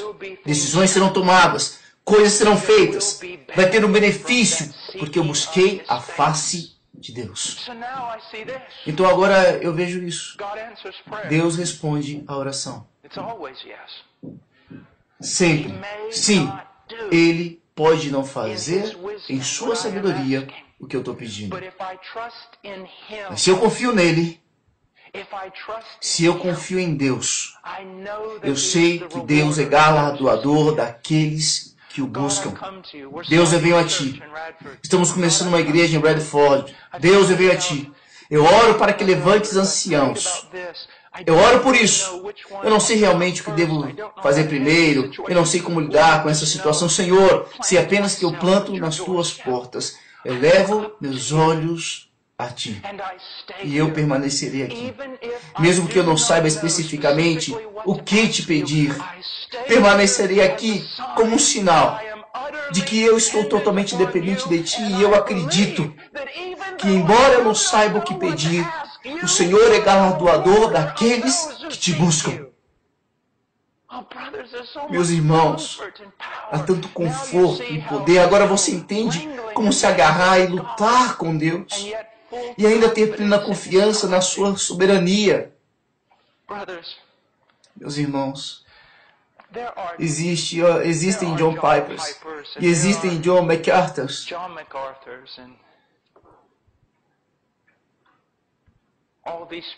Decisões serão tomadas. Coisas serão feitas. Vai ter um benefício, porque eu busquei a face de Deus. Então agora eu vejo isso. Deus responde a oração. Sempre. Sim, Ele pode não fazer em sua sabedoria o que eu estou pedindo. Mas se eu confio nele, se eu confio em Deus, eu sei que Deus é galardoador daqueles que o buscam. Deus, eu venho a Ti. Estamos começando uma igreja em Redford. Deus, eu venho a Ti. Eu oro para que levantes anciãos. Eu oro por isso. Eu não sei realmente o que devo fazer primeiro. Eu não sei como lidar com essa situação. Senhor, sei apenas que eu planto nas Tuas portas. Eu levo meus olhos a Ti. E eu permanecerei aqui. Mesmo que eu não saiba especificamente o que Te pedir, permanecerei aqui como um sinal de que eu estou totalmente dependente de Ti e eu acredito que, embora eu não saiba o que pedir, o Senhor é galardoador daqueles que Te buscam. Meus irmãos, há tanto conforto e poder. Agora você entende como se agarrar e lutar com Deus e ainda ter plena confiança na sua soberania. Meus irmãos, existem John Pipers e existem John MacArthurs.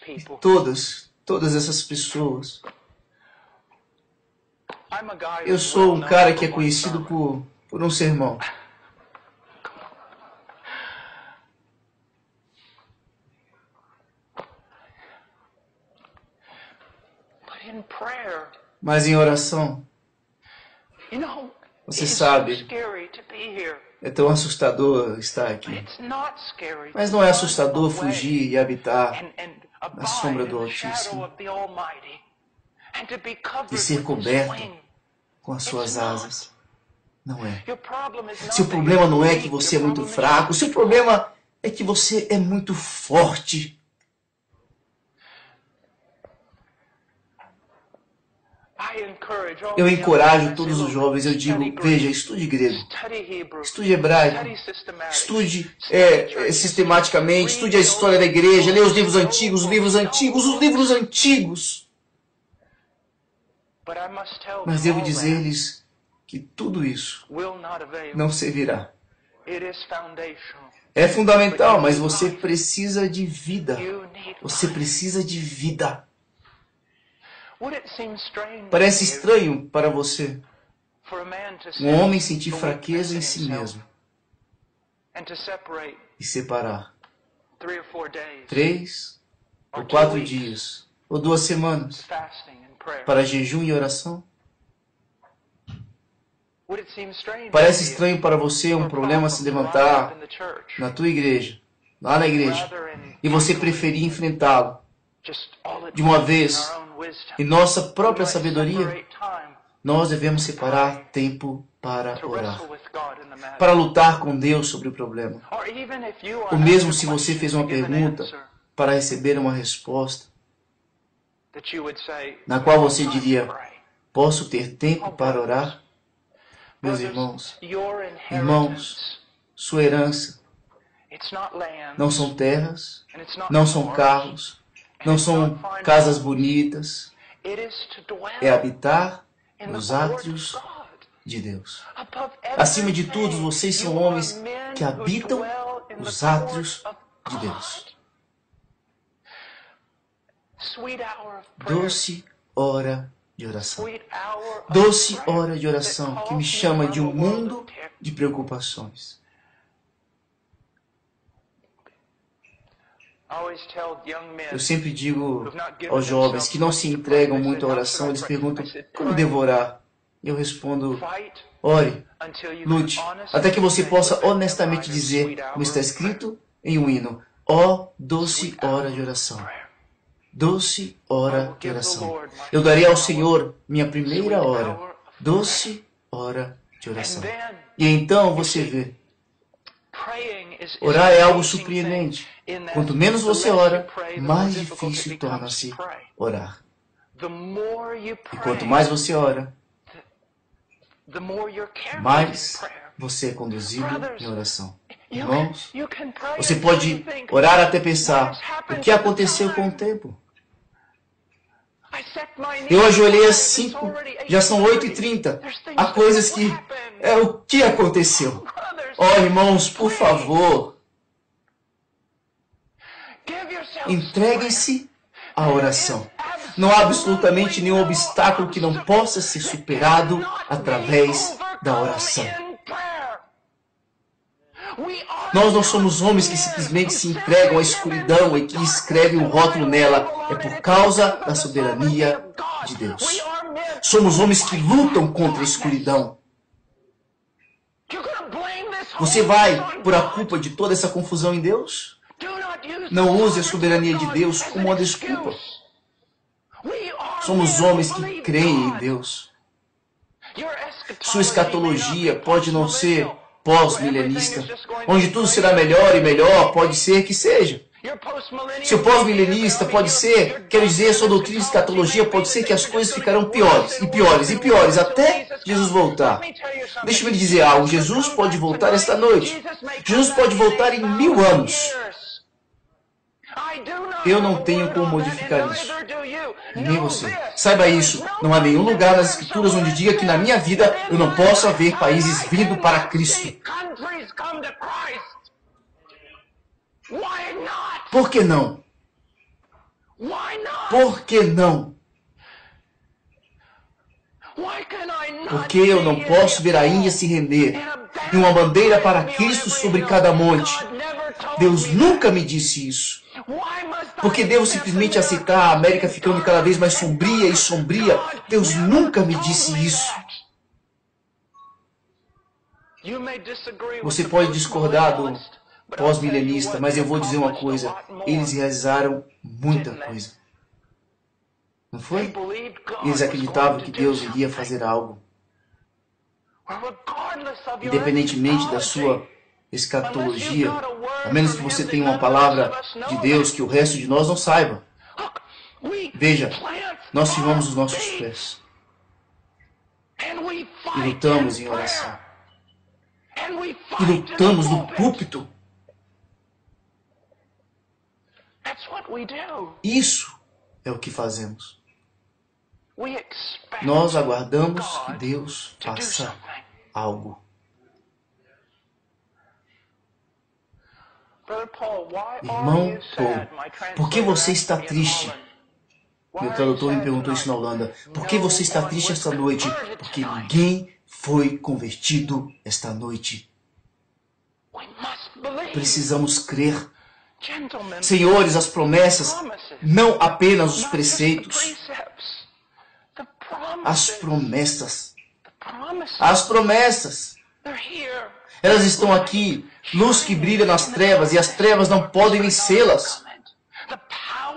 E todas essas pessoas. Eu sou um cara que é conhecido por um sermão. Mas em oração, você sabe, é tão assustador estar aqui. Mas não é assustador fugir e habitar na sombra do Altíssimo e ser coberto com as suas asas. Não é. Seu problema não é que você é muito fraco. Seu problema é que você é muito forte. Eu encorajo todos os jovens, eu digo, veja, estude grego, estude hebraico, estude sistematicamente, estude a história da igreja, leia os livros antigos, os livros antigos, os livros antigos. Mas devo dizer-lhes que tudo isso não servirá. É fundamental, mas você precisa de vida. Você precisa de vida. Parece estranho para você um homem sentir fraqueza em si mesmo e separar 3 ou 4 dias ou 2 semanas para jejum e oração? Parece estranho para você um problema se levantar na tua igreja, lá na igreja, e você preferir enfrentá-lo de uma vez em nossa própria sabedoria? Nós devemos separar tempo para orar, para lutar com Deus sobre o problema. Ou mesmo se você fez uma pergunta para receber uma resposta, na qual você diria, posso ter tempo para orar? Meus irmãos, sua herança não são terras, não são carros, não são casas bonitas. É habitar nos átrios de Deus. Acima de tudo, vocês são homens que habitam os átrios de Deus. Doce hora de oração. Doce hora de oração que me chama de um mundo de preocupações. Eu sempre digo aos jovens que não se entregam muito à oração, eles perguntam, como devo orar? E eu respondo, ore, lute, até que você possa honestamente dizer, como está escrito em um hino, ó doce hora de oração. Doce hora de oração. Eu darei ao Senhor minha primeira hora. Doce hora de oração. E então você vê, orar é algo surpreendente. Quanto menos você ora, mais difícil torna-se orar. E quanto mais você ora, mais você é conduzido em oração. Irmãos, você pode orar até pensar, o que aconteceu com o tempo? Eu ajoelhei às 5, já são 8h30. Há coisas que... o que aconteceu? Irmãos, por favor, entreguem-se à oração. Não há absolutamente nenhum obstáculo que não possa ser superado através da oração. Nós não somos homens que simplesmente se entregam à escuridão e que escrevem um rótulo nela. É por causa da soberania de Deus. Somos homens que lutam contra a escuridão. Você vai por a culpa de toda essa confusão em Deus? Não use a soberania de Deus como uma desculpa. Somos homens que creem em Deus. Sua escatologia pode não ser pós-milenista, onde tudo será melhor e melhor, pode ser que seja. Seu pós-milenista pode ser, quero dizer, sua doutrina de escatologia pode ser que as coisas ficarão piores, e piores, e piores, até Jesus voltar. Deixa-me lhe dizer algo, Jesus pode voltar esta noite. Jesus pode voltar em 1000 anos. Eu não tenho como modificar isso. E nem você. Saiba isso, não há nenhum lugar nas Escrituras onde diga que na minha vida eu não posso ver países vindo para Cristo. Por que não? Por que não? Por que eu não posso ver a Índia se render e uma bandeira para Cristo sobre cada monte? Deus nunca me disse isso. Porque devo simplesmente aceitar a América ficando cada vez mais sombria e sombria? Deus nunca me disse isso. Você pode discordar do pós-milenista, mas eu vou dizer uma coisa. Eles realizaram muita coisa. Não foi? Eles acreditavam que Deus iria fazer algo. Independentemente da sua escatologia, a menos que você tenha uma palavra de Deus que o resto de nós não saiba. Veja, nós firmamos os nossos pés e lutamos em oração. E lutamos no púlpito. Isso é o que fazemos. Nós aguardamos que Deus faça algo. Irmão Paul, por que você está triste? Meu tradutor me perguntou isso na Holanda. Por que você está triste esta noite? Porque ninguém foi convertido esta noite. Precisamos crer. Senhores, as promessas, não apenas os preceitos. As promessas. As promessas. Elas estão aqui, luz que brilha nas trevas, e as trevas não podem vencê-las.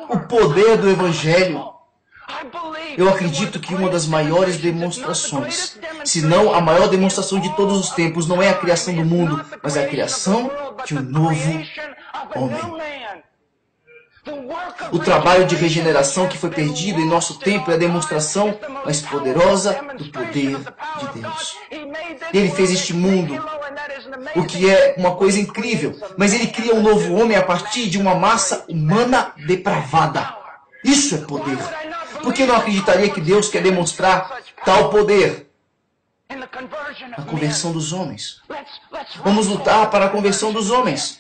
O poder do Evangelho. Eu acredito que uma das maiores demonstrações, se não a maior demonstração de todos os tempos, não é a criação do mundo, mas a criação de um novo homem. O trabalho de regeneração que foi perdido em nosso tempo é a demonstração mais poderosa do poder de Deus. Ele fez este mundo, o que é uma coisa incrível, mas ele cria um novo homem a partir de uma massa humana depravada. Isso é poder. Por que eu não acreditaria que Deus quer demonstrar tal poder? A conversão dos homens. Vamos lutar para a conversão dos homens.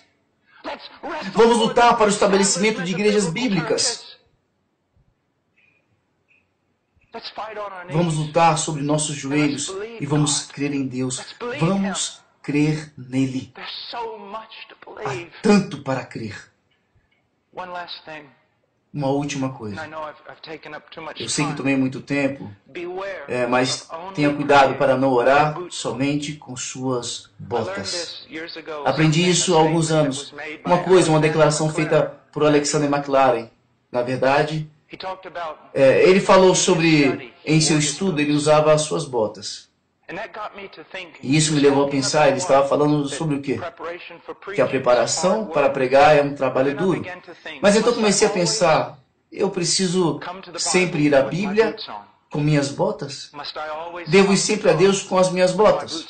Vamos lutar para o estabelecimento de igrejas bíblicas. Vamos lutar sobre nossos joelhos e vamos crer em Deus. Vamos crer nele. Há tanto para crer. Uma última coisa. Eu sei que tomei muito tempo, mas tenha cuidado para não orar somente com suas botas. Aprendi isso há alguns anos. Uma declaração feita por Alexander McLaren. Na verdade, ele falou sobre, em seu estudo, ele usava as suas botas. E isso me levou a pensar, ele estava falando sobre o quê? Que a preparação para pregar é um trabalho duro. Mas então comecei a pensar, eu preciso sempre ir à Bíblia com minhas botas? Devo ir sempre a Deus com as minhas botas?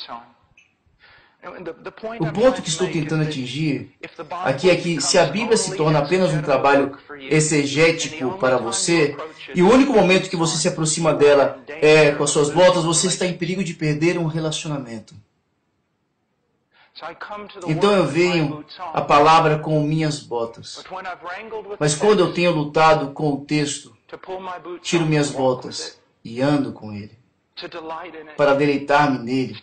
O ponto que estou tentando atingir aqui é que se a Bíblia se torna apenas um trabalho exegético para você, e o único momento que você se aproxima dela é com as suas botas, você está em perigo de perder um relacionamento. Então eu venho a palavra com minhas botas. Mas quando eu tenho lutado com o texto, tiro minhas botas e ando com ele, para deleitar-me nele,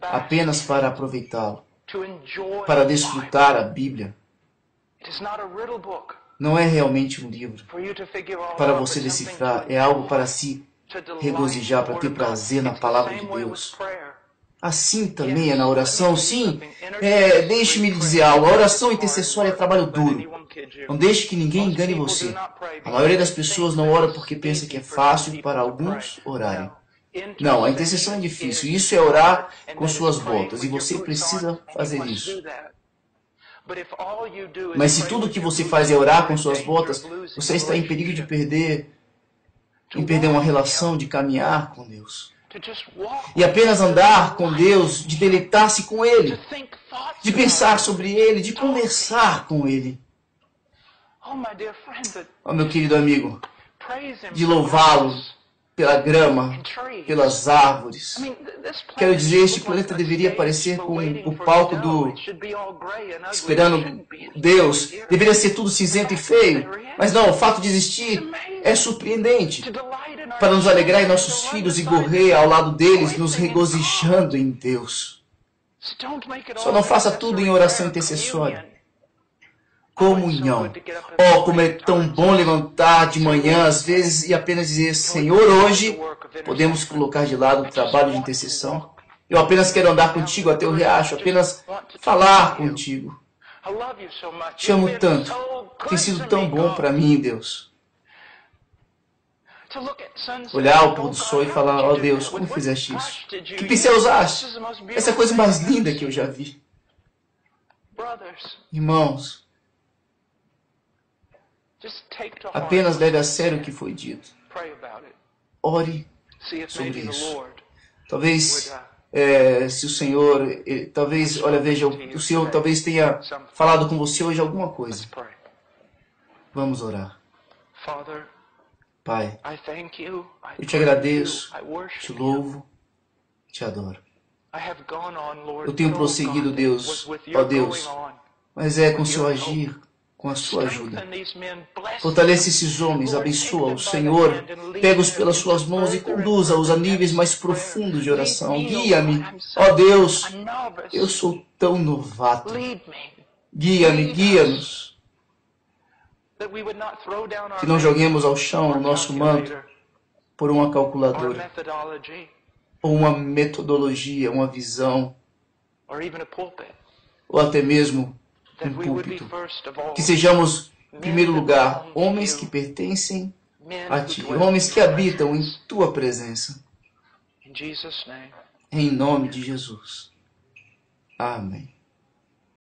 apenas para aproveitá-lo, para desfrutar a Bíblia. Não é realmente um livro para você decifrar, é algo para se regozijar, para ter prazer na palavra de Deus. Assim também é na oração. Sim, deixe-me dizer algo. A oração intercessória é trabalho duro. Não deixe que ninguém engane você. A maioria das pessoas não ora porque pensa que é fácil para alguns orarem. Não, a intercessão é difícil. Isso é orar com suas botas. E você precisa fazer isso. Mas se tudo o que você faz é orar com suas botas, você está em perigo de perder uma relação, de caminhar com Deus. E apenas andar com Deus, de deleitar-se com Ele, de pensar sobre Ele, de conversar com Ele. Oh, meu querido amigo, de louvá-lo pela grama, pelas árvores. Quero dizer, este planeta deveria parecer com o palco do Esperando Deus. Deveria ser tudo cinzento e feio. Mas não, o fato de existir é surpreendente. Para nos alegrar em nossos filhos e correr ao lado deles, nos regozijando em Deus. Só não faça tudo em oração intercessória. Comunhão. Oh, como é tão bom levantar de manhã, às vezes, e apenas dizer, Senhor, hoje podemos colocar de lado o trabalho de intercessão. Eu apenas quero andar contigo até o riacho, apenas falar contigo. Te amo tanto. Tem sido tão bom para mim, Deus. Olhar o pôr do sol e falar, ó Deus, como fizeste isso? Que pincel usaste? Essa é a coisa mais linda que eu já vi. Irmãos, apenas leve a sério o que foi dito. Ore sobre isso. Talvez, se o Senhor, o Senhor talvez tenha falado com você hoje alguma coisa. Vamos orar. Pai, eu te agradeço, te louvo, te adoro. Eu tenho prosseguido, Deus, ó Deus, mas é com o seu agir, com a sua ajuda. Fortalece esses homens, abençoa-os, Senhor, pega-os pelas suas mãos e conduza-os a níveis mais profundos de oração. Guia-me, ó Deus, eu sou tão novato. Guia-me, guia-nos. Que não joguemos ao chão o nosso manto por uma calculadora, ou uma metodologia, uma visão, ou até mesmo um púlpito. Que sejamos, em primeiro lugar, homens que pertencem a Ti, homens que habitam em Tua presença. Em nome de Jesus. Amém.